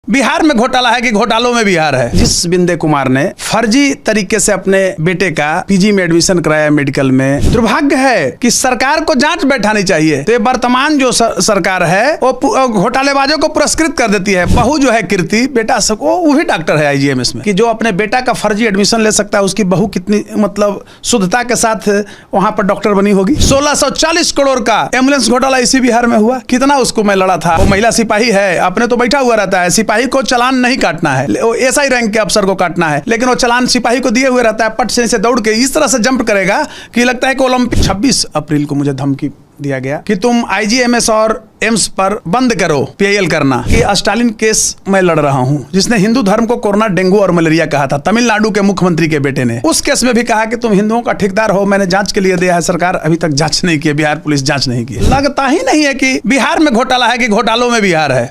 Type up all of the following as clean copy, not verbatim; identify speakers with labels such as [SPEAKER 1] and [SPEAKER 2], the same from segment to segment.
[SPEAKER 1] बिहार में घोटाला है कि घोटालों में बिहार है। जिस बिंदे कुमार ने फर्जी तरीके से अपने बेटे का पीजी में एडमिशन कराया मेडिकल में, दुर्भाग्य है कि सरकार को जांच बैठानी चाहिए। तो वर्तमान जो सरकार है वो घोटालेबाजों को पुरस्कृत कर देती है। बहू जो है कीर्ति, बेटा सबको, वो भी डॉक्टर है आईजीएमएस में, कि जो अपने बेटा का फर्जी एडमिशन ले सकता है, उसकी बहू कितनी मतलब शुद्धता के साथ वहां पर डॉक्टर बनी होगी। 1640 करोड़ का एम्बुलेंस घोटाला इसी बिहार में हुआ। कितना उसको मैं लड़ा था। वो महिला सिपाही है, अपने तो बैठा हुआ रहता है, सिपाही को चालान नहीं काटना है, वो एसआई रैंक के अफसर को काटना है, लेकिन वो चालान सिपाही को दिए हुए रहता है। पट से दौड़ के इस तरह से जंप करेगा कि लगता है कि ओलंपिक। 26 अप्रैल को मुझे धमकी दिया गया कि तुम आईजीएमएस और एम्स पर बंद करो पीआईएल करना, कि स्टालिन केस मैं लड़ रहा हूं, जिसने हिंदू धर्म को कोरोना, डेंगू और मलेरिया कहा था। तमिलनाडु के मुख्यमंत्री के बेटे ने उस केस में भी कहा कि तुम हिंदुओं का ठेकेदार हो। मैंने जांच के लिए दिया है, सरकार अभी तक जांच नहीं की, बिहार पुलिस जांच नहीं की। लगता ही नहीं है कि बिहार में घोटाला है कि घोटालों में बिहार है।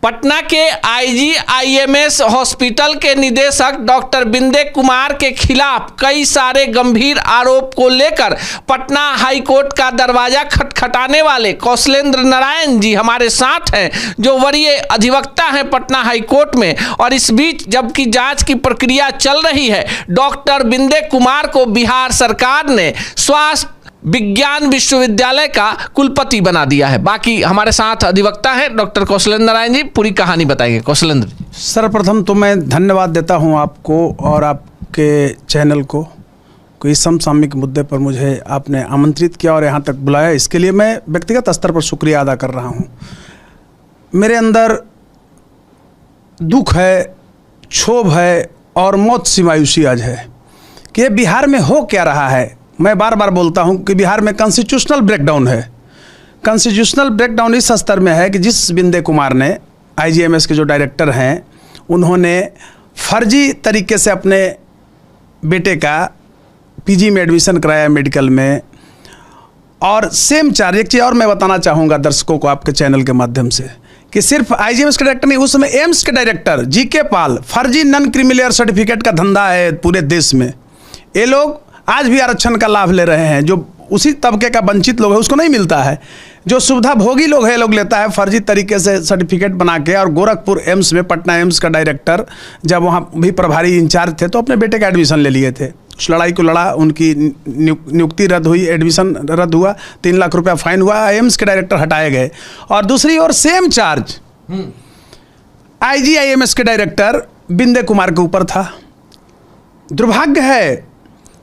[SPEAKER 2] पटना के आईजीआईएमएस हॉस्पिटल के निदेशक डॉक्टर बिंदे कुमार के खिलाफ कई सारे गंभीर आरोप को लेकर पटना हाईकोर्ट का दरवाजा खटखटाने वाले कौशलेंद्र नारायण जी हमारे साथ हैं, जो वरीय अधिवक्ता हैं पटना हाईकोर्ट में। और इस बीच जबकि जांच की प्रक्रिया चल रही है, डॉक्टर बिंदे कुमार को बिहार सरकार ने स्वास्थ्य विज्ञान विश्वविद्यालय का कुलपति बना दिया है। बाकी हमारे साथ अधिवक्ता हैं डॉक्टर कौशलेंद्र नारायण जी, पूरी कहानी बताएंगे। कौशलेंद्र जी,
[SPEAKER 1] सर्वप्रथम तो मैं धन्यवाद देता हूं आपको और आपके चैनल को, इस समसामयिक मुद्दे पर मुझे आपने आमंत्रित किया और यहाँ तक बुलाया। इसके लिए मैं व्यक्तिगत स्तर पर शुक्रिया अदा कर रहा हूँ। मेरे अंदर दुख है, क्षोभ है और मौत सी मायूसी आज है कि बिहार में हो क्या रहा है। मैं बार बार बोलता हूं कि बिहार में कॉन्स्टिट्यूशनल ब्रेकडाउन है। कॉन्स्टिट्यूशनल ब्रेकडाउन इस स्तर में है कि जिस बिंदे कुमार ने, आईजीएमएस के जो डायरेक्टर हैं, उन्होंने फर्जी तरीके से अपने बेटे का पीजी में एडमिशन कराया मेडिकल में। और सेम चार्ज, एक चीज़ और मैं बताना चाहूँगा दर्शकों को आपके चैनल के माध्यम से, कि सिर्फ आईजीएमएस के डायरेक्टर नहीं, उस समय एम्स के डायरेक्टर जीके पाल, फर्जी नॉन क्रीमी सर्टिफिकेट का धंधा है पूरे देश में। ये लोग आज भी आरक्षण का लाभ ले रहे हैं। जो उसी तबके का वंचित लोग है उसको नहीं मिलता है। जो सुविधा भोगी लोग है, लोग लेता है फर्जी तरीके से सर्टिफिकेट बना के। और गोरखपुर एम्स में, पटना एम्स का डायरेक्टर जब वहाँ भी प्रभारी इंचार्ज थे, तो अपने बेटे का एडमिशन ले लिए थे। उस लड़ाई को लड़ा, उनकी नियुक्ति रद्द हुई, एडमिशन रद्द हुआ, 3 लाख रुपया फाइन हुआ, एम्स के डायरेक्टर हटाए गए। और दूसरी ओर सेम चार्ज आईजीआईएमएस के डायरेक्टर बिंदे कुमार के ऊपर था। दुर्भाग्य है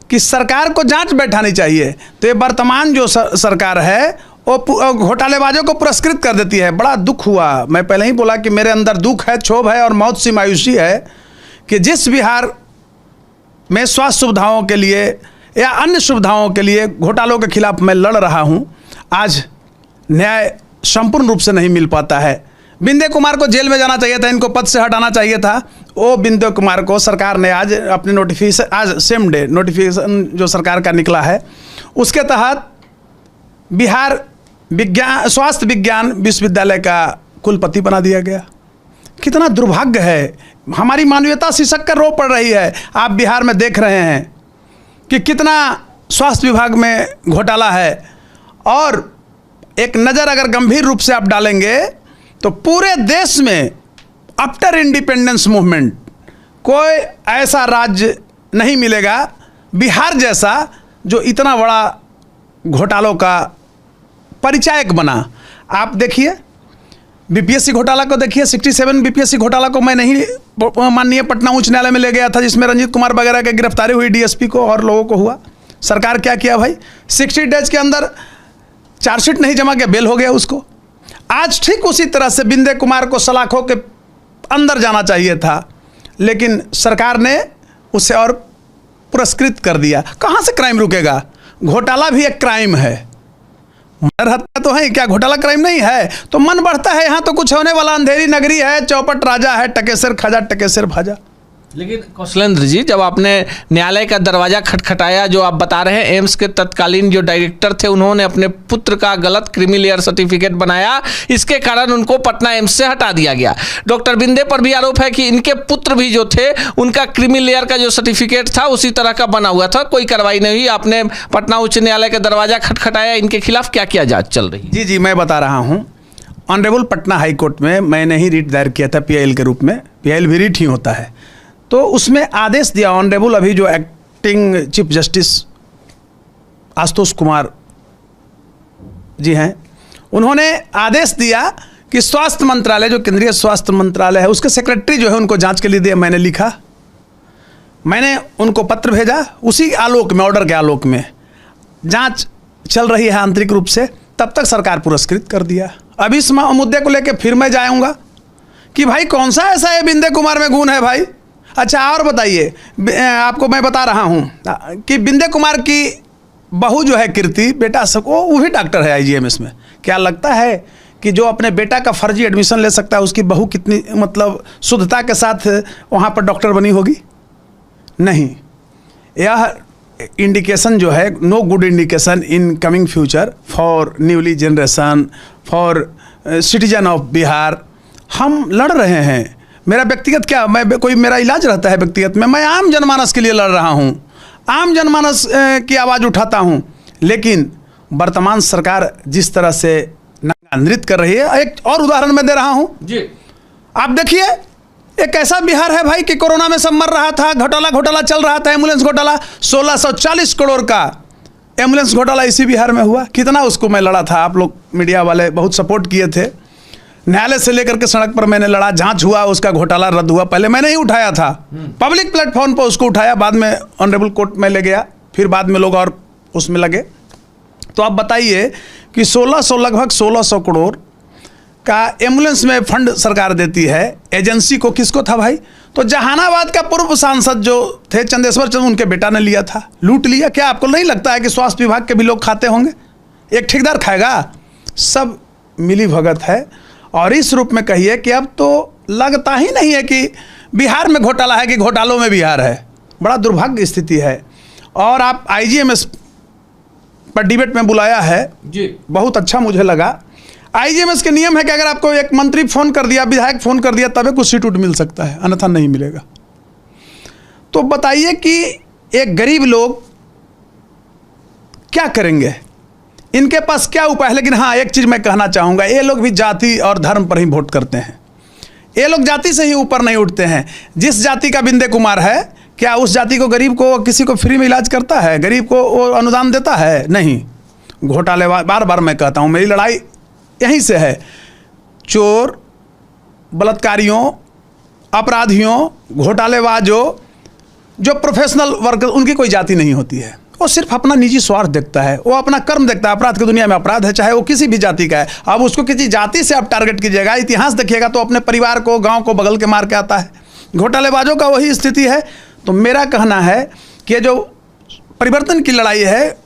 [SPEAKER 1] कि सरकार को जांच बैठानी चाहिए। तो ये वर्तमान जो सरकार है वो घोटालेबाजों को पुरस्कृत कर देती है। बड़ा दुख हुआ। मैं पहले ही बोला कि मेरे अंदर दुख है, क्षोभ है और मौत सी मायूसी है कि जिस बिहार में स्वास्थ्य सुविधाओं के लिए या अन्य सुविधाओं के लिए घोटालों के खिलाफ मैं लड़ रहा हूं, आज न्याय संपूर्ण रूप से नहीं मिल पाता है। बिंदे कुमार को जेल में जाना चाहिए था, इनको पद से हटाना चाहिए था। वो बिंदे कुमार को सरकार ने आज अपने नोटिफिकेशन, आज सेम डे नोटिफिकेशन जो सरकार का निकला है, उसके तहत बिहार स्वास्थ्य विज्ञान विश्वविद्यालय का कुलपति बना दिया गया। कितना दुर्भाग्य है। हमारी मानवीयता शीर्षक कर रो पड़ रही है। आप बिहार में देख रहे हैं कि कितना स्वास्थ्य विभाग में घोटाला है। और एक नज़र अगर गंभीर रूप से आप डालेंगे तो पूरे देश में आफ्टर इंडिपेंडेंस मूवमेंट कोई ऐसा राज्य नहीं मिलेगा बिहार जैसा जो इतना बड़ा घोटालों का परिचायक बना। आप देखिए बीपीएससी घोटाला को देखिए। 67 बीपीएससी घोटाला को मैं नहीं माननीय पटना उच्च न्यायालय में ले गया था, जिसमें रंजीत कुमार वगैरह की गिरफ्तारी हुई, डीएसपी को और लोगों को हुआ। सरकार क्या किया भाई, 60 डेज के अंदर चार्जशीट नहीं जमा किया, बेल हो गया उसको। आज ठीक उसी तरह से बिंदे कुमार को सलाखों के अंदर जाना चाहिए था, लेकिन सरकार ने उसे और पुरस्कृत कर दिया। कहाँ से क्राइम रुकेगा? घोटाला भी एक क्राइम है। मर्डर हत्या तो है, क्या घोटाला क्राइम नहीं है? तो मन बढ़ता है, यहाँ तो कुछ होने वाला अंधेरी नगरी है, चौपट राजा है, टकेसर खाजा टकेसर भाजा।
[SPEAKER 2] लेकिन कौशलेंद्र जी, जब आपने न्यायालय का दरवाजा खटखटाया, जो आप बता रहे हैं एम्स के तत्कालीन जो डायरेक्टर थे, उन्होंने अपने पुत्र का गलत क्रीमी लेयर सर्टिफिकेट बनाया, इसके कारण उनको पटना एम्स से हटा दिया गया। डॉक्टर बिंदे पर भी आरोप है कि इनके पुत्र भी जो थे, उनका क्रीमी लेयर का जो सर्टिफिकेट था उसी तरह का बना हुआ था, कोई कार्रवाई नहीं हुई। आपने पटना उच्च न्यायालय का दरवाजा खटखटाया, इनके खिलाफ क्या क्या जाँच चल रही?
[SPEAKER 1] जी, मैं बता रहा हूँ। ऑनरेबल पटना हाई कोर्ट में मैंने ही रिट दायर किया था पीआईएल के रूप में, पीआईएल भी रिट ही होता है। तो उसमें आदेश दिया ऑनरेबल अभी जो acting chief justice Ashutosh Kumar ji हैं, उन्होंने आदेश दिया कि स्वास्थ्य मंत्रालय, जो केंद्रीय स्वास्थ्य मंत्रालय है, उसके सेक्रेटरी जो है उनको जांच के लिए दिया। मैंने लिखा, मैंने उनको पत्र भेजा, उसी आलोक में, ऑर्डर के आलोक में जांच चल रही है आंतरिक रूप से, तब तक सरकार पुरस्कृत कर दिया। अब इस मुद्दे को लेकर फिर मैं जाऊंगा कि भाई कौन सा ऐसा है बिंदे कुमार में गुण है भाई। अच्छा और बताइए, आपको मैं बता रहा हूं कि बिंदे कुमार की बहू जो है कीर्ति, बेटा सबको, वो भी डॉक्टर है आईजीएमएस में। क्या लगता है कि जो अपने बेटा का फर्जी एडमिशन ले सकता है, उसकी बहू कितनी मतलब शुद्धता के साथ वहाँ पर डॉक्टर बनी होगी? नहीं। यह इंडिकेशन जो है, no good indication in coming future for newly generation, for citizen of Bihar. हम लड़ रहे हैं, मेरा व्यक्तिगत क्या, मैं कोई मेरा इलाज रहता है व्यक्तिगत में, मैं आम जनमानस के लिए लड़ रहा हूँ, आम जनमानस की आवाज़ उठाता हूँ। लेकिन वर्तमान सरकार जिस तरह से नृत्य कर रही है, एक और उदाहरण मैं दे रहा हूँ
[SPEAKER 2] जी।
[SPEAKER 1] आप देखिए, एक ऐसा बिहार है भाई कि कोरोना में सब मर रहा था, घोटाला चल रहा था, एम्बुलेंस घोटाला, 1640 करोड़ का एम्बुलेंस घोटाला इसी बिहार में हुआ। कितना उसको मैं लड़ा था, आप लोग मीडिया वाले बहुत सपोर्ट किए थे। न्यायालय से लेकर के सड़क पर मैंने लड़ा, जांच हुआ, उसका घोटाला रद्द हुआ। पहले मैंने ही उठाया था, पब्लिक प्लेटफॉर्म पर उसको उठाया, बाद में ऑनरेबल कोर्ट में ले गया, फिर बाद में लोग और उसमें लगे। तो आप बताइए कि 1600 लगभग 1600 करोड़ का एम्बुलेंस में फंड सरकार देती है, एजेंसी को किसको था भाई? तो जहानाबाद का पूर्व सांसद जो थे चंदेश्वर चंद, उनके बेटा ने लिया था, लूट लिया। क्या आपको नहीं लगता है कि स्वास्थ्य विभाग के भी लोग खाते होंगे? एक ठेकेदार खाएगा? सब मिली भगत है। और इस रूप में कहिए कि अब तो लगता ही नहीं है कि बिहार में घोटाला है, कि घोटालों में बिहार है। बड़ा दुर्भाग्य स्थिति है। और आप आईजीएमएस पर डिबेट में बुलाया है
[SPEAKER 2] जी,
[SPEAKER 1] बहुत अच्छा मुझे लगा। आईजीएमएस के नियम है कि अगर आपको एक मंत्री फोन कर दिया, विधायक फोन कर दिया, तभी कुछ सीट मिल सकता है, अन्यथा नहीं मिलेगा। तो बताइए कि एक गरीब लोग क्या करेंगे, इनके पास क्या उपाय है? लेकिन हाँ, एक चीज मैं कहना चाहूंगा, ये लोग भी जाति और धर्म पर ही वोट करते हैं। ये लोग जाति से ही ऊपर नहीं उठते हैं। जिस जाति का बिंदे कुमार है, क्या उस जाति को, गरीब को, किसी को फ्री में इलाज करता है? गरीब को वो अनुदान देता है? नहीं। घोटाले, बार बार मैं कहता हूँ, मेरी लड़ाई यहीं से है। चोर, बलात्कारियों, अपराधियों, घोटालेबाजों, जो प्रोफेशनल वर्कर, उनकी कोई जाति नहीं होती है। वो सिर्फ अपना निजी स्वार्थ देखता है, वो अपना कर्म देखता है। अपराध की दुनिया में अपराध है, चाहे वो किसी भी जाति का है। अब उसको किसी जाति से आप टारगेट कीजिएगा, इतिहास देखिएगा तो अपने परिवार को, गांव को बगल के मार के आता है। घोटालेबाजों का वही स्थिति है। तो मेरा कहना है कि जो परिवर्तन की लड़ाई है,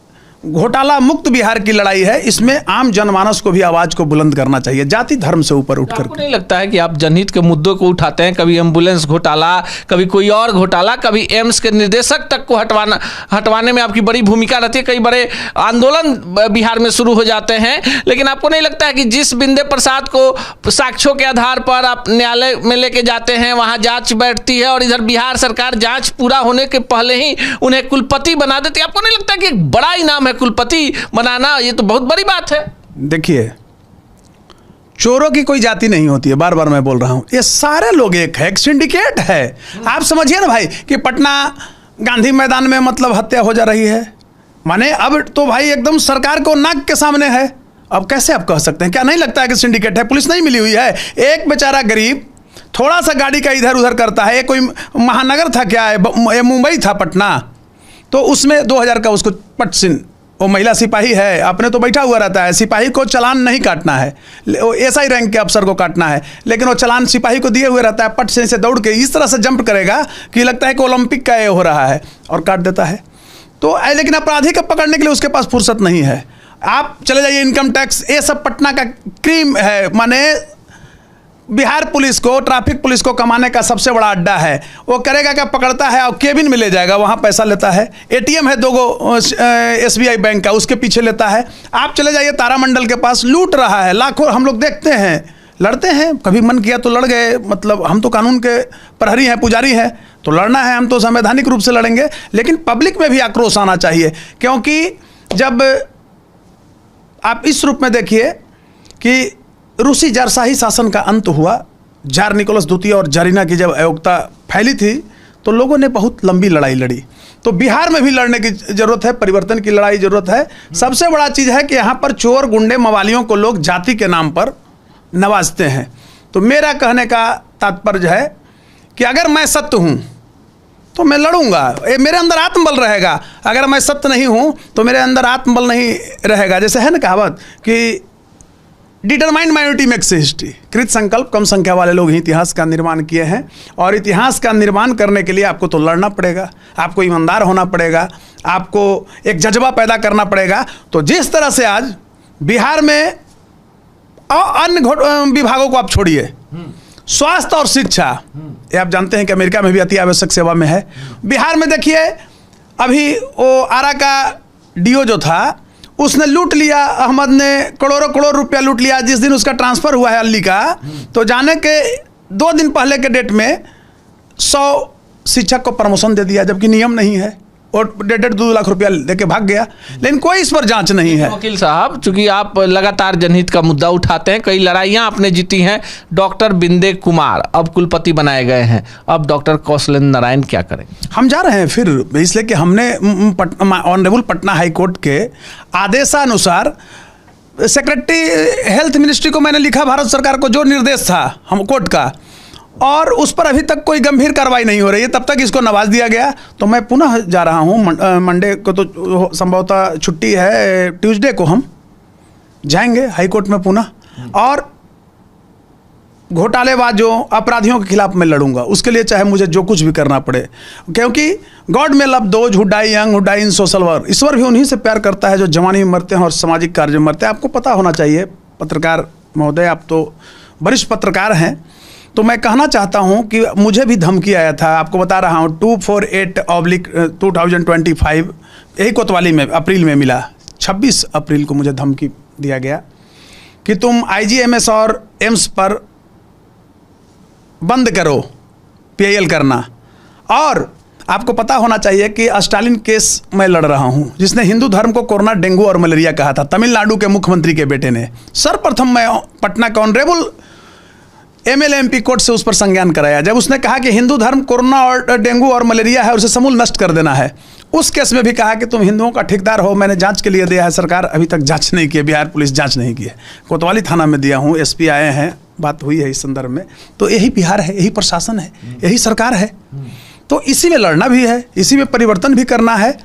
[SPEAKER 1] घोटाला मुक्त बिहार की लड़ाई है, इसमें आम जनमानस को भी आवाज को बुलंद करना चाहिए, जाति धर्म से ऊपर उठकर।
[SPEAKER 2] आपको नहीं लगता है कि आप जनहित के मुद्दों को उठाते हैं? कभी एम्बुलेंस घोटाला, कभी कोई और घोटाला, कभी एम्स के निदेशक तक को हटवाने में आपकी बड़ी भूमिका रहती है। कई बड़े आंदोलन बिहार में शुरू हो जाते हैं। लेकिन आपको नहीं लगता है कि जिस बिंदे प्रसाद को साक्ष्यों के आधार पर आप न्यायालय में लेके जाते हैं, वहां जांच बैठती है, और इधर बिहार सरकार जांच पूरा होने के पहले ही उन्हें कुलपति बना देती है? आपको नहीं लगता कि एक बड़ा इनाम है कुलपति बनाना? ये तो बहुत बड़ी बात है।
[SPEAKER 1] देखिए, चोरों की कोई जाति नहीं होती है, बार बार मैं बोल रहा हूं। ये सारे लोग एक है, एक सिंडिकेट है। आप समझिए ना भाई कि पटना गांधी मैदान में मतलब हत्या हो जा रही है, माने अब तो भाई एकदम सरकार को नाक के सामने है। अब कैसे आप कह सकते हैं? क्या नहीं लगता है कि सिंडिकेट है? पुलिस नहीं मिली हुई है? एक बेचारा गरीब थोड़ा सा गाड़ी का इधर उधर करता है। कोई महानगर था क्या, मुंबई था, पटना, तो उसमें 2000 का उसको पट सिन, वो महिला सिपाही है, अपने तो बैठा हुआ रहता है। सिपाही को चालान नहीं काटना है, वो एसआई रैंक के अफसर को काटना है, लेकिन वो चालान सिपाही को दिए हुए रहता है। पट से दौड़ के इस तरह से जंप करेगा कि लगता है कि ओलंपिक का ये हो रहा है, और काट देता है। तो लेकिन अपराधी को पकड़ने के लिए उसके पास फुर्सत नहीं है। आप चले जाइए, इनकम टैक्स, ये सब पटना का क्रीम है। माने बिहार पुलिस को, ट्रैफिक पुलिस को कमाने का सबसे बड़ा अड्डा है। वो करेगा क्या, पकड़ता है और केबिन में ले जाएगा, वहाँ पैसा लेता है। एटीएम है 2 SBI बैंक का, उसके पीछे लेता है। आप चले जाइए तारामंडल के पास, लूट रहा है लाखों। हम लोग देखते हैं, लड़ते हैं, कभी मन किया तो लड़ गए। मतलब हम तो कानून के प्रहरी हैं, पुजारी हैं, तो लड़ना है, हम तो संवैधानिक रूप से लड़ेंगे। लेकिन पब्लिक में भी आक्रोश आना चाहिए, क्योंकि जब आप इस रूप में देखिए कि रूसी जारशाही शासन का अंत हुआ, जार निकोलस द्वितीय और जारीना की जब अयोग्यता फैली थी तो लोगों ने बहुत लंबी लड़ाई लड़ी। तो बिहार में भी लड़ने की जरूरत है, परिवर्तन की लड़ाई जरूरत है। सबसे बड़ा चीज़ है कि यहाँ पर चोर गुंडे मवालियों को लोग जाति के नाम पर नवाजते हैं। तो मेरा कहने का तात्पर्य है कि अगर मैं सत्य हूँ तो मैं लड़ूंगा, मेरे अंदर आत्मबल रहेगा। अगर मैं सत्य नहीं हूँ तो मेरे अंदर आत्मबल नहीं रहेगा। जैसे है ना कहावत कि डिटरमाइंड माइनॉरिटी मेक्स हिस्ट्री, कृत संकल्प कम संख्या वाले लोग ही इतिहास का निर्माण किए हैं। और इतिहास का निर्माण करने के लिए आपको तो लड़ना पड़ेगा, आपको ईमानदार होना पड़ेगा, आपको एक जज्बा पैदा करना पड़ेगा। तो जिस तरह से आज बिहार में अन्य विभागों को आप छोड़िए, स्वास्थ्य और शिक्षा, ये आप जानते हैं कि अमेरिका में भी अति आवश्यक सेवा में है। बिहार में देखिए अभी वो आरा का डीओ जो था उसने लूट लिया, अहमद ने करोड़ों रुपया लूट लिया। जिस दिन उसका ट्रांसफ़र हुआ है अल्ली का, तो जाने के 2 दिन पहले के डेट में 100 शिक्षक को प्रमोशन दे दिया, जबकि नियम नहीं है, और 1.5-2 लाख रुपया देके भाग गया। लेकिन कोई इस पर जांच नहीं है।
[SPEAKER 2] वकील साहब, चूंकि आप लगातार जनहित का मुद्दा उठाते हैं, कई लड़ाइयां आपने जीती हैं। डॉक्टर बिंदे कुमार अब कुलपति बनाए गए हैं, अब डॉक्टर कौशलेंद्र नारायण क्या करें?
[SPEAKER 1] हम जा रहे हैं फिर, इसलिए कि हमने ऑनरेबल पटना हाई कोर्ट के आदेशानुसार सेक्रेटरी हेल्थ मिनिस्ट्री को मैंने लिखा, भारत सरकार को जो निर्देश था हम कोर्ट का, और उस पर अभी तक कोई गंभीर कार्रवाई नहीं हो रही है। तब तक इसको नवाज दिया गया। तो मैं पुनः जा रहा हूँ, मंडे को तो संभवतः छुट्टी है, ट्यूसडे को हम जाएंगे हाई कोर्ट में पुनः, और घोटालेबाजों अपराधियों के खिलाफ मैं लड़ूंगा। उसके लिए चाहे मुझे जो कुछ भी करना पड़े, क्योंकि God may love those who die young who die in social work. ईश्वर भी उन्हीं से प्यार करता है जो जवानी में मरते हैं और सामाजिक कार्य में मरते हैं। आपको पता होना चाहिए पत्रकार महोदय, आप तो वरिष्ठ पत्रकार हैं, तो मैं कहना चाहता हूं कि मुझे भी धमकी आया था। आपको बता रहा हूं 248/2025 यही कोतवाली में अप्रैल में मिला। 26 अप्रैल को मुझे धमकी दिया गया कि तुम IGMS और एम्स पर बंद करो PIL करना। और आपको पता होना चाहिए कि स्टालिन केस मैं लड़ रहा हूं, जिसने हिंदू धर्म को कोरोना, डेंगू और मलेरिया कहा था, तमिलनाडु के मुख्यमंत्री के बेटे ने। सर्वप्रथम मैं पटना के ऑनरेबल MLA MP कोर्ट से उस पर संज्ञान कराया, जब उसने कहा कि हिंदू धर्म कोरोना और डेंगू और मलेरिया है, उसे समूल नष्ट कर देना है। उस केस में भी कहा कि तुम हिंदुओं का ठेकेदार हो। मैंने जांच के लिए दिया है, सरकार अभी तक जांच नहीं की है, बिहार पुलिस जांच नहीं की है। कोतवाली थाना में दिया हूँ, SP आए हैं, बात हुई है इस संदर्भ में। तो यही बिहार है, यही प्रशासन है, यही सरकार है। तो इसी में लड़ना भी है, इसी में परिवर्तन भी करना है।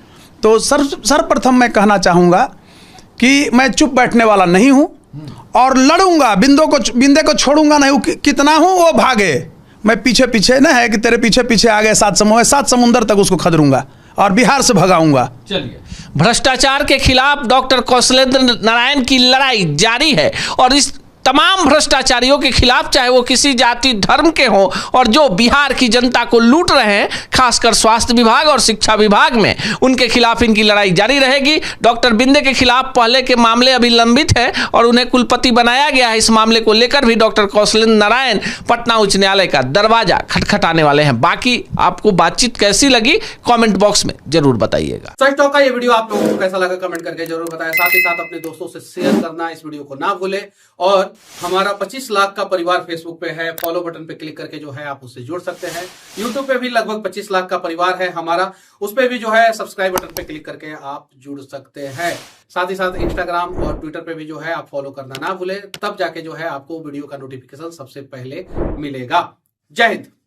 [SPEAKER 1] तो सर्वप्रथम मैं कहना चाहूँगा कि मैं चुप बैठने वाला नहीं हूँ और लड़ूंगा। बिंदे को छोड़ूंगा नहीं, कितना हूं वो भागे। मैं पीछे पीछे ना है कि तेरे पीछे पीछे आ गए 7 समूह, 7 समुंदर तक उसको खदरूंगा और बिहार से भगाऊंगा।
[SPEAKER 2] चलिए, भ्रष्टाचार के खिलाफ डॉक्टर कौशलेंद्र नारायण की लड़ाई जारी है, और इस तमाम भ्रष्टाचारियों के खिलाफ, चाहे वो किसी जाति धर्म के हों और जो बिहार की जनता को लूट रहे हैं, खासकर स्वास्थ्य विभाग और शिक्षा विभाग में, उनके खिलाफ इनकी लड़ाई जारी रहेगी। डॉक्टर बिंदे के खिलाफ पहले के मामले अभी लंबित हैं और उन्हें कुलपति बनाया गया है। इस मामले को लेकर भी डॉक्टर कौशलेंद्र नारायण पटना उच्च न्यायालय का दरवाजा खटखटाने वाले हैं। बाकी आपको बातचीत कैसी लगी कॉमेंट बॉक्स में जरूर बताइएगा।
[SPEAKER 3] सच टॉक का ये वीडियो आप लोगों को कैसा लगा कमेंट करके जरूर बताएं। साथ ही साथ अपने दोस्तों से शेयर करना इस वीडियो को ना भूलें। और हमारा 25 लाख का परिवार फेसबुक पे है, फॉलो बटन पे क्लिक करके जो है आप उससे जुड़ सकते हैं। यूट्यूब पे भी लगभग 25 लाख का परिवार है हमारा, उस पे भी जो है सब्सक्राइब बटन पे क्लिक करके आप जुड़ सकते हैं। साथ ही साथ इंस्टाग्राम और ट्विटर पे भी जो है आप फॉलो करना ना भूलें, तब जाके जो है आपको वीडियो का नोटिफिकेशन सबसे पहले मिलेगा। जय हिंद।